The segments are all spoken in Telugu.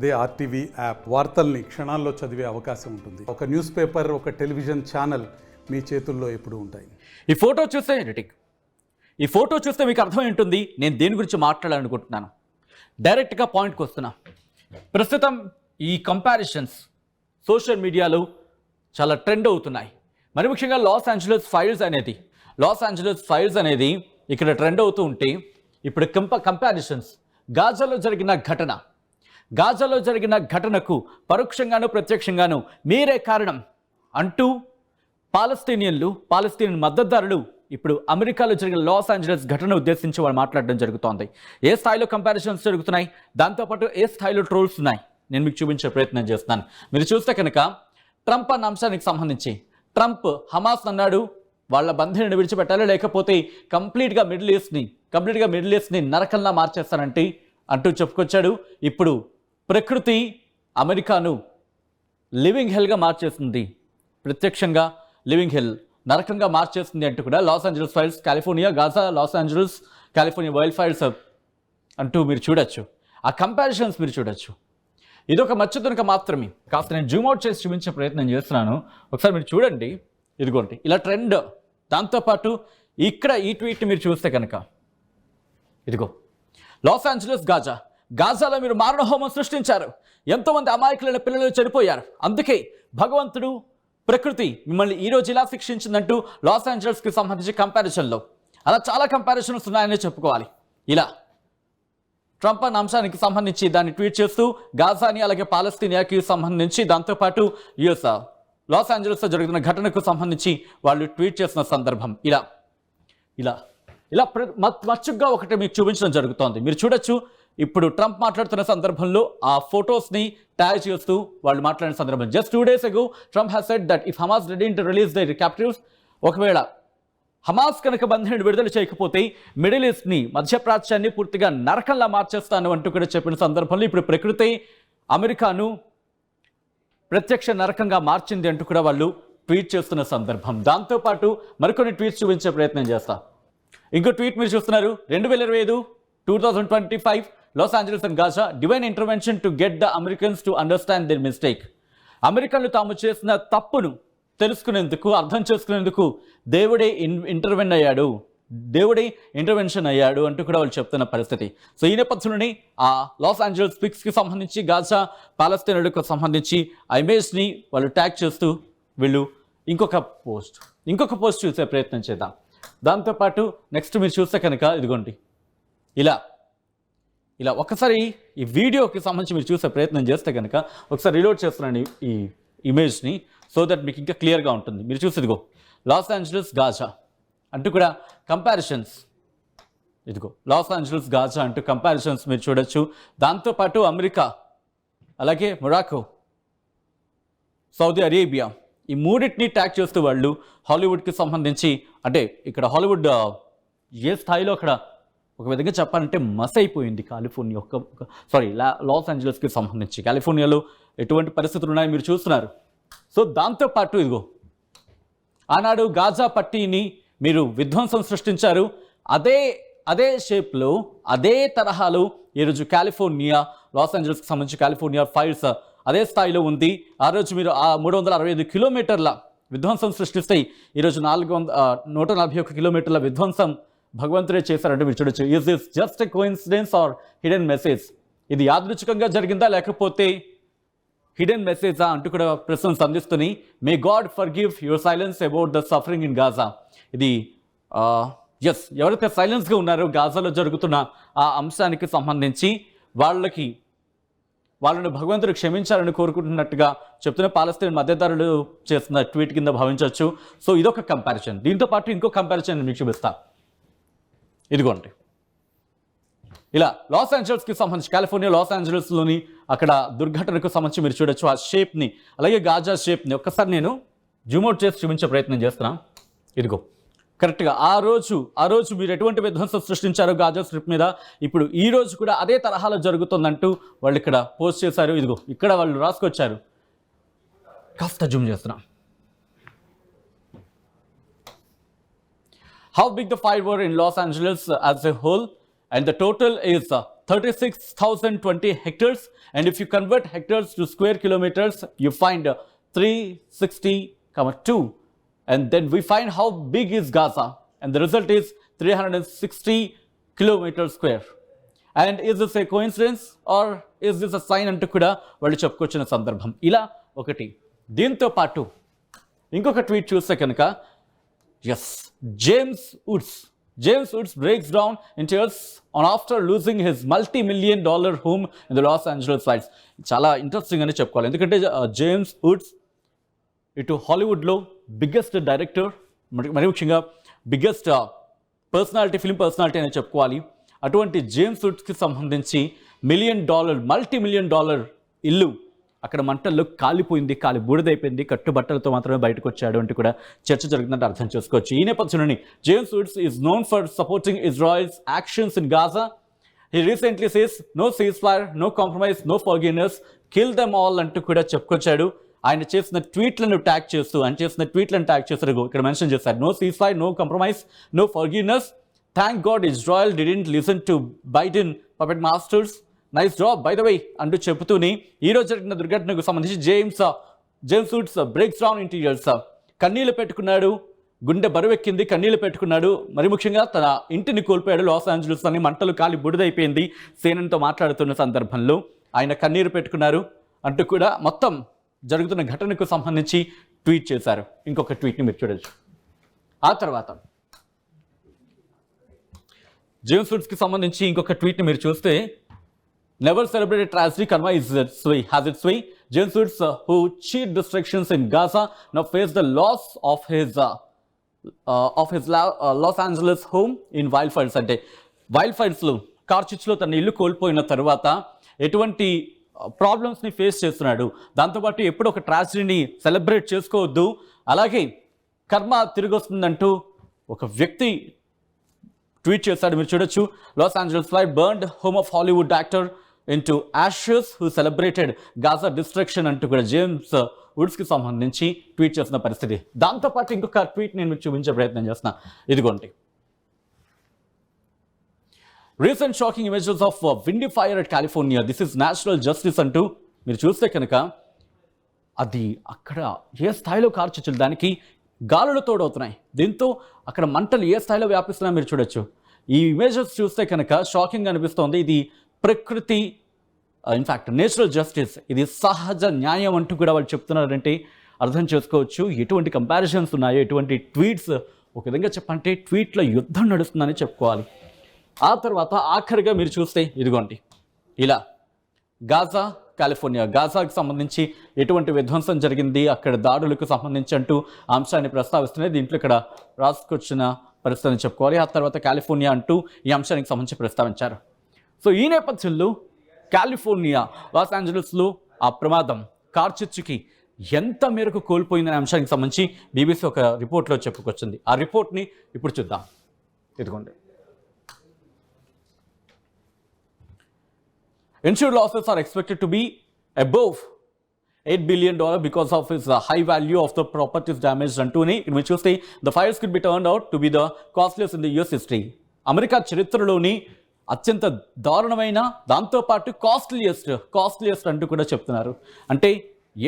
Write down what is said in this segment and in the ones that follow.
అదే ఆర్టీవీ యాప్ వార్తల్ని క్షణాల్లో చదివే అవకాశం ఉంటుంది. ఒక న్యూస్ పేపర్, ఒక టెలివిజన్ ఛానల్ మీ చేతుల్లో ఎప్పుడూ ఉంటాయి. ఈ ఫోటో చూస్తే ఎడిటింగ్, ఈ ఫోటో చూస్తే మీకు అర్థమై ఉంటుంది నేను దేని గురించి మాట్లాడాలనుకుంటున్నాను. డైరెక్ట్గా పాయింట్కి వస్తున్నా. ప్రస్తుతం ఈ కంపారిజన్స్ సోషల్ మీడియాలో చాలా ట్రెండ్ అవుతున్నాయి. మరి ముఖ్యంగా లాస్ ఏంజలస్ ఫైల్స్ అనేది ఇక్కడ ట్రెండ్ అవుతూ ఉంటే ఇప్పుడు కంపారిజన్స్ గాజాలో జరిగిన ఘటనకు పరోక్షంగాను ప్రత్యక్షంగాను మీరే కారణం అంటూ పాలస్తీనియన్ మద్దతుదారులు ఇప్పుడు అమెరికాలో జరిగిన లాస్ ఏంజలస్ ఘటన ఉద్దేశించి వాళ్ళు మాట్లాడడం జరుగుతోంది. ఏ స్థాయిలో కంపారిజన్స్ జరుగుతున్నాయి, దాంతోపాటు ఏ స్థాయిలో ట్రోల్స్ ఉన్నాయి నేను మీకు చూపించే ప్రయత్నం చేస్తున్నాను. మీరు చూస్తే కనుక ట్రంప్ అన్న అంశానికి సంబంధించి ట్రంప్ హమాస్ అన్నాడు వాళ్ళ బంధువులను విడిచిపెట్టాలి, లేకపోతే కంప్లీట్గా మిడిల్ ఈస్ట్ని నరకంలా మార్చేస్తానంటే అంటూ చెప్పుకొచ్చాడు. ఇప్పుడు ప్రకృతి అమెరికాను లివింగ్ హెల్గా మార్చేస్తుంది, ప్రత్యక్షంగా లివింగ్ హెల్ నరకంగా మార్చేస్తుంది అంటూ కూడా Los Angeles files, California, Gaza, Los Angeles, California wild fires అంటూ మీరు చూడొచ్చు. ఆ కంపారిజన్స్ మీరు చూడొచ్చు. ఇదొక మచ్చుతునక మాత్రమే. కాస్త నేను జూమ్ అవుట్ చేసి చూపించే ప్రయత్నం చేస్తున్నాను. ఒకసారి మీరు చూడండి. ఇదిగోండి ఇలా ట్రెండ్. దాంతోపాటు ఇక్కడ ఈ ట్వీట్ మీరు చూస్తే కనుక ఇదిగో లాస్ ఏంజలస్ గాజాలో మీరు మారణ హోమం సృష్టించారు, ఎంతోమంది అమాయకులైన పిల్లలు చనిపోయారు, అందుకే భగవంతుడు ప్రకృతి మిమ్మల్ని ఈరోజు ఇలా శిక్షించిందంటూ లాస్ ఏంజలస్కి సంబంధించి కంపారిజన్లో అలా చాలా కంపారిజన్స్ ఉన్నాయని చెప్పుకోవాలి. ఇలా ట్రంప్ అన్న అంశానికి సంబంధించి దాన్ని ట్వీట్ చేస్తూ గాజాని అలాగే పాలస్తీనియాకి సంబంధించి దాంతోపాటు యుఎస్ లాస్ ఏంజలస్లో జరుగుతున్న ఘటనకు సంబంధించి వాళ్ళు ట్వీట్ చేసిన సందర్భం ఇలా ఇలా ఇలా మచ్చుగా ఒకటి మీకు చూపించడం జరుగుతోంది. మీరు చూడొచ్చు. ఇప్పుడు ట్రంప్ మాట్లాడుతున్న సందర్భంలో ఆ ఫొటోస్ని ట్యాగ్ చేస్తూ వాళ్ళు మాట్లాడిన సందర్భం. Just 2 days ago Trump has said that if Hamas didn't release their captives, ఒకవేళ హమాస్ కనుక బంధువులను విడుదల చేయకపోతే మిడిల్ ఈస్ట్ని, మధ్యప్రాచ్యాన్ని పూర్తిగా నరకంలా మార్చేస్తాను అంటూ కూడా చెప్పిన సందర్భంలో ఇప్పుడు ప్రకృతి అమెరికాను ప్రత్యక్ష నరకంగా మార్చింది అంటూ కూడా వాళ్ళు ట్వీట్ చేస్తున్న సందర్భం. దాంతోపాటు మరికొన్ని ట్వీట్స్ చూపించే ప్రయత్నం చేస్తా. ఇంకో ట్వీట్ మీరు చూస్తున్నారు. 2025 Los Angeles and Gaza divine intervention to get the Americans to understand their mistake. అమెరికన్లు తాము చేసిన తప్పును తెలుసుకునేందుకు, అర్థం చేసుకునేందుకు దేవుడే ఇంటర్వెన్షన్ అయ్యాడు అంటూ కూడా వాళ్ళు చెప్తున్న పరిస్థితి. సో ఈ నేపథ్యంలోనే ఆ లాస్ ఏంజలస్ పిక్స్కి సంబంధించి, గాజా పాలస్తీనులకు సంబంధించి ఆ ఇమేజ్ని వాళ్ళు ట్యాగ్ చేస్తూ వీళ్ళు ఇంకొక పోస్ట్ చూసే ప్రయత్నం చేద్దాం. దాంతోపాటు నెక్స్ట్ మీరు చూస్తే కనుక ఇదిగోండి ఇలా ఒకసారి ఈ వీడియోకి సంబంధించి మీరు చూసే ప్రయత్నం చేస్తే కనుక ఒకసారి రీలోడ్ చేస్తున్నాను ఈ ఇమేజ్ని, సో దట్ మీకు ఇంకా క్లియర్గా ఉంటుంది. మీరు చూసి ఇదిగో లాస్ ఏంజలస్ గాజా అంటూ కూడా కంపారిజన్స్, ఇదిగో లాస్ ఏంజలస్ గాజా అంటూ కంపారిజన్స్ మీరు చూడొచ్చు. దాంతోపాటు అమెరికా, అలాగే మొరాకో, సౌదీ అరేబియా, ఈ మూడింటిని ట్యాగ్ చేస్తూ వాళ్ళు హాలీవుడ్కి సంబంధించి, అంటే ఇక్కడ హాలీవుడ్ ఏ స్థాయిలో అక్కడ ఒక విధంగా చెప్పాలంటే మస్ అయిపోయింది కాలిఫోర్నియా లాస్ ఏంజలస్కి సంబంధించి. కాలిఫోర్నియాలో ఎటువంటి పరిస్థితులు ఉన్నాయో మీరు చూస్తున్నారు. సో దాంతోపాటు ఇదిగో ఆనాడు గాజా పట్టీని మీరు విధ్వంసం సృష్టించారు, అదే షేప్లో అదే తరహాలో ఈరోజు కాలిఫోర్నియా, లాస్ ఏంజలస్కి సంబంధించి కాలిఫోర్నియా ఫైర్స్ అదే స్థాయిలో ఉంది. ఆ రోజు మీరు ఆ 365 కిలోమీటర్ల విధ్వంసం సృష్టిస్తే ఈరోజు 141 కిలోమీటర్ల విధ్వంసం భగవంతుడే చేశారంటే మీరు చూడొచ్చు. Is this just a coincidence or hidden message? ఇది యాదృచ్ఛికంగా జరిగిందా లేకపోతే హిడెన్ మెసేజా అంటూ కూడా ప్రశ్న సంధిస్తుంది. May God forgive your silence about the suffering in Gaza. ఇది ఎవరైతే సైలెన్స్గా ఉన్నారో గాజాలో జరుగుతున్న ఆ అంశానికి సంబంధించి వాళ్ళను భగవంతుడు క్షమించాలని కోరుకుంటున్నట్టుగా చెప్తున్న పాలస్తీన్ మద్దతుదారులు చేస్తున్న ట్వీట్ కింద భావించవచ్చు. సో ఇదొక కంపారిజన్. దీంతో పాటు ఇంకో కంపారిజన్ మీకు చూపిస్తా. ఇదిగోండి ఇలా లాస్ ఏంజలస్కి సంబంధించి, కాలిఫోర్నియా లాస్ ఏంజలస్లోని అక్కడ దుర్ఘటనకు సంబంధించి మీరు చూడొచ్చు ఆ షేప్ని, అలాగే గాజా షేప్ని ఒక్కసారి నేను జూమ్అవుట్ చేసి చూపించే ప్రయత్నం చేస్తున్నా. ఇదిగో కరెక్ట్గా ఆ రోజు మీరు ఎటువంటి విధ్వంసం సృష్టించారో గాజా స్ట్రిప్ మీద, ఇప్పుడు ఈ రోజు కూడా అదే తరహాలో జరుగుతుందంటూ వాళ్ళు ఇక్కడ పోస్ట్ చేశారు. ఇదిగో ఇక్కడ వాళ్ళు రాసుకొచ్చారు. కాస్త జూమ్ చేస్తున్నా. How big the fire were in Los Angeles as a whole, and the total is 36,020 hectares, and if you convert hectares to square kilometers, you find 360,2, and then we find how big is Gaza, and the result is 360 kilometers square. And is this a coincidence or is this a sign అంటూ కూడా వాళ్ళు చెప్పుకొచ్చిన సందర్భం. ఇలా ఒకటి. దీంతో పాటు ఇంకొక ట్వీట్ చూస్తే కనుక James Woods breaks down in tears on after losing his multi-million-dollar home in the Los Angeles fires. చాలా ఇంట్రెస్టింగ్ అని చెప్పుకోవాలి. ఎందుకంటే జేమ్స్ వుడ్స్ ఇటు హాలీవుడ్లో బిగ్గెస్ట్ డైరెక్టర్, మరి ముఖ్యంగా బిగ్గెస్ట్ పర్సనాలిటీ, ఫిల్మ్ పర్సనాలిటీ అని చెప్పుకోవాలి. అటువంటి జేమ్స్ వుడ్స్కి సంబంధించి $1,000,000 ఇల్లు అక్కడ మంటల్లో కాలిపోయింది, కాలి బూడిదైపోయింది, కట్టుబట్టలతో మాత్రమే బయటకు వచ్చాడు అంటూ కూడా చర్చ జరుగుతుందంటే అర్థం చేసుకోవచ్చు. ఈ నేపథ్యంలోని James Woods is known for supporting Israel's actions in Gaza. He recently says no cease fire, no compromise, no forgiveness, kill them all అంటూ కూడా చెప్పుకొచ్చాడు. ఆయన చేసిన ట్వీట్లను ట్యాగ్ చేస్తూ ఇక్కడ మెన్షన్ చేశారు. No cease fire, no compromise, no forgiveness. Thank God Israel didn't listen to Biden puppet masters. Nice job by the way అంటూ చెబుతూనే ఈ రోజు జరిగిన దుర్ఘటనకు సంబంధించి James Woods breaks down in tears. కన్నీళ్లు పెట్టుకున్నాడు, గుండె బరువెక్కింది, కన్నీళ్లు పెట్టుకున్నాడు. మరి ముఖ్యంగా తన ఇంటిని కోల్పోయాడు. లాస్ ఏంజలస్ అని మంటలు కాలి బుడిదైపోయింది. సేనన్తో మాట్లాడుతున్న సందర్భంలో ఆయన కన్నీరు పెట్టుకున్నారు అంటూ కూడా మొత్తం జరుగుతున్న ఘటనకు సంబంధించి ట్వీట్ చేశారు. ఇంకొక ట్వీట్ని మీరు చూడొచ్చు. ఆ తర్వాత జేమ్స్ వుడ్స్కి సంబంధించి ఇంకొక ట్వీట్ని మీరు చూస్తే, never celebrated tragedy, karma has its way. James Woods, who cheered destructions in Gaza, now faced the loss of his Los Angeles home in wildfires. అంటే వైల్డ్ఫైర్స్లో కార్చిచ్లో తన ఇల్లు కోల్పోయిన తర్వాత ఎటువంటి ప్రాబ్లమ్స్ని ఫేస్ చేస్తున్నాడు. దాంతోపాటు ఎప్పుడు ఒక ట్రాజడీని సెలబ్రేట్ చేసుకోవద్దు, అలాగే కర్మ తిరిగి వస్తుందంటూ ఒక వ్యక్తి ట్వీట్ చేశాడు. మీరు చూడొచ్చు. Los Angeles fire burned home of Hollywood actor into ashes who celebrated Gaza destruction అంటూ కూడా జేమ్స్ వుడ్స్కి సంబంధించి ట్వీట్ చేసిన పరిస్థితి. దాంతోపాటు ఇంకొక ట్వీట్ నేను మీకు చూపించే ప్రయత్నం చేస్తున్నా. ఇదిగోండి. Recent shocking images of windy fire at California, this is natural justice అంటూ మీరు చూస్తే కనుక అది అక్కడ ఏ స్థాయిలో కార్చిచ్చులు దానికి గాలులు తోడవుతున్నాయి. దీంతో అక్కడ మంటలు ఏ స్థాయిలో వ్యాపిస్తున్నాయో మీరు చూడొచ్చు. ఈ ఇమేజెస్ చూస్తే కనుక షాకింగ్ అనిపిస్తోంది. ఇది ప్రకృతి, ఇన్ఫ్యాక్ట్ నేచురల్ జస్టిస్, ఇది సహజ న్యాయం అంటూ కూడా వాళ్ళు చెప్తున్నారంటే అర్థం చేసుకోవచ్చు ఎటువంటి కంపారిజన్స్ ఉన్నాయో, ఎటువంటి ట్వీట్స్. ఒక విధంగా చెప్పంటే ట్వీట్ల యుద్ధం నడుస్తుందని చెప్పుకోవాలి. ఆ తర్వాత ఆఖరిగా మీరు చూస్తే ఇదిగోండి, ఇలా గాజాకి సంబంధించి ఎటువంటి విధ్వంసం జరిగింది, అక్కడ దాడులకు సంబంధించి అంటూ అంశాన్ని ప్రస్తావిస్తున్నాయి. దీంట్లో ఇక్కడ రాసుకొచ్చిన పరిస్థితిని చెప్పుకోవాలి. ఆ తర్వాత కాలిఫోర్నియా అంటూ ఈ అంశానికి సంబంధించి ప్రస్తావించారు. సో ఈ నేపథ్యంలో కాలిఫోర్నియా, లాస్ ఏంజలస్లో ఆ ప్రమాదం కార్చిచ్చుకి ఎంత మేరకు కోల్పోయిందనే అంశానికి సంబంధించి బీబీసీ ఒక రిపోర్ట్లో చెప్పుకొచ్చింది. ఆ రిపోర్ట్ని ఇప్పుడు చూద్దాం. ఇదిగోండి. Insured losses are expected to be above $8 billion because of its high value of the properties damaged అంటూనే ఇక్కడ చూస్తే the fires could be turned out to be the costliest in the US history. America చరిత్రలోని అత్యంత దారుణమైన, దాంతోపాటు కాస్ట్లీయెస్ట్ అంటూ కూడా చెప్తున్నారు. అంటే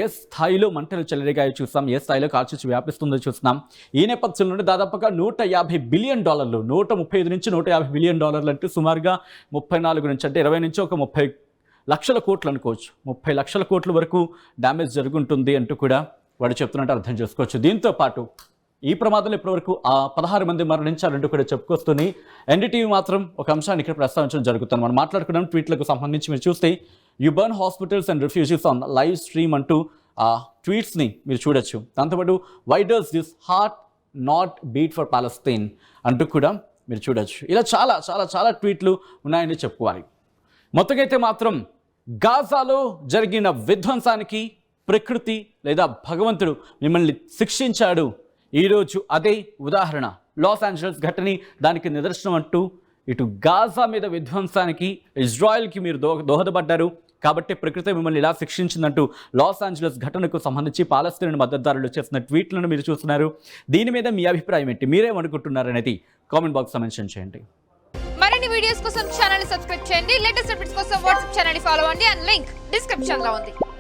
ఏ స్థాయిలో మంటలు చెలరేగాయో చూస్తాం, ఏ స్థాయిలో కార్చిచ్చు వ్యాపిస్తుందో చూస్తున్నాం. ఈ నేపథ్యంలోనే దాదాపుగా $150 బిలియన్, $135 నుంచి $150 బిలియన్ అంటూ సుమారుగా 34 నుంచి అంటే 20 నుంచి ఒక 30 లక్షల కోట్లు అనుకోవచ్చు. 30 లక్షల కోట్ల వరకు డ్యామేజ్ జరుగుంటుంది అంటూ కూడా వాడు చెప్తున్నట్టు అర్థం చేసుకోవచ్చు. దీంతో పాటు ఈ ప్రమాదంలో ఇప్పటివరకు 16 మంది మరణించారంటూ కూడా చెప్పుకొస్తుంది. ఎన్డీటీవీ మాత్రం ఒక అంశాన్ని ఇక్కడ ప్రస్తావించడం జరుగుతుంది. మనం మాట్లాడుకున్నాం ట్వీట్లకు సంబంధించి. మీరు చూస్తే you burn hospitals and refugees on live stream అంటూ ఆ ట్వీట్స్ని మీరు చూడొచ్చు. దాంతోపాటు why does this heart not beat for Palestine అంటూ కూడా మీరు చూడొచ్చు. ఇలా చాలా చాలా చాలా ట్వీట్లు ఉన్నాయని చెప్పుకోవాలి. మొత్తకైతే మాత్రం గాజాలో జరిగిన విధ్వంసానికి ప్రకృతి లేదా భగవంతుడు మిమ్మల్ని శిక్షించాడు. ఈరోజు అదే ఉదాహరణ. లాస్ ఏంజలస్ ఘటన దానికి నిదర్శనం అంటూ ఇటు గాజా మీద విధ్వంసానికి ఇజ్రాయెల్కి మీరు దోహదపడ్డారు కాబట్టి ప్రకృతి మిమ్మల్ని ఇలా శిక్షించిందంటూ లాస్ ఏంజలస్ ఘటనకు సంబంధించి పాలస్తీనా మద్దతుదారులు చేసిన ట్వీట్లను మీరు చూస్తున్నారు. దీని మీద మీ అభిప్రాయం ఏంటి, మీరేమనుకుంటున్నారు అనేది కామెంట్ బాక్స్లో మెన్షన్ చేయండి. మరిన్ని వీడియోస్ కోసం ఛానల్ ని సబ్స్క్రైబ్ చేయండి. లేటెస్ట్ అప్డేట్స్ కోసం వాట్సాప్ ఛానల్ ని ఫాలో అవ్వండి. అండ్ లింక్ డిస్క్రిప్షన్ లో ఉంది.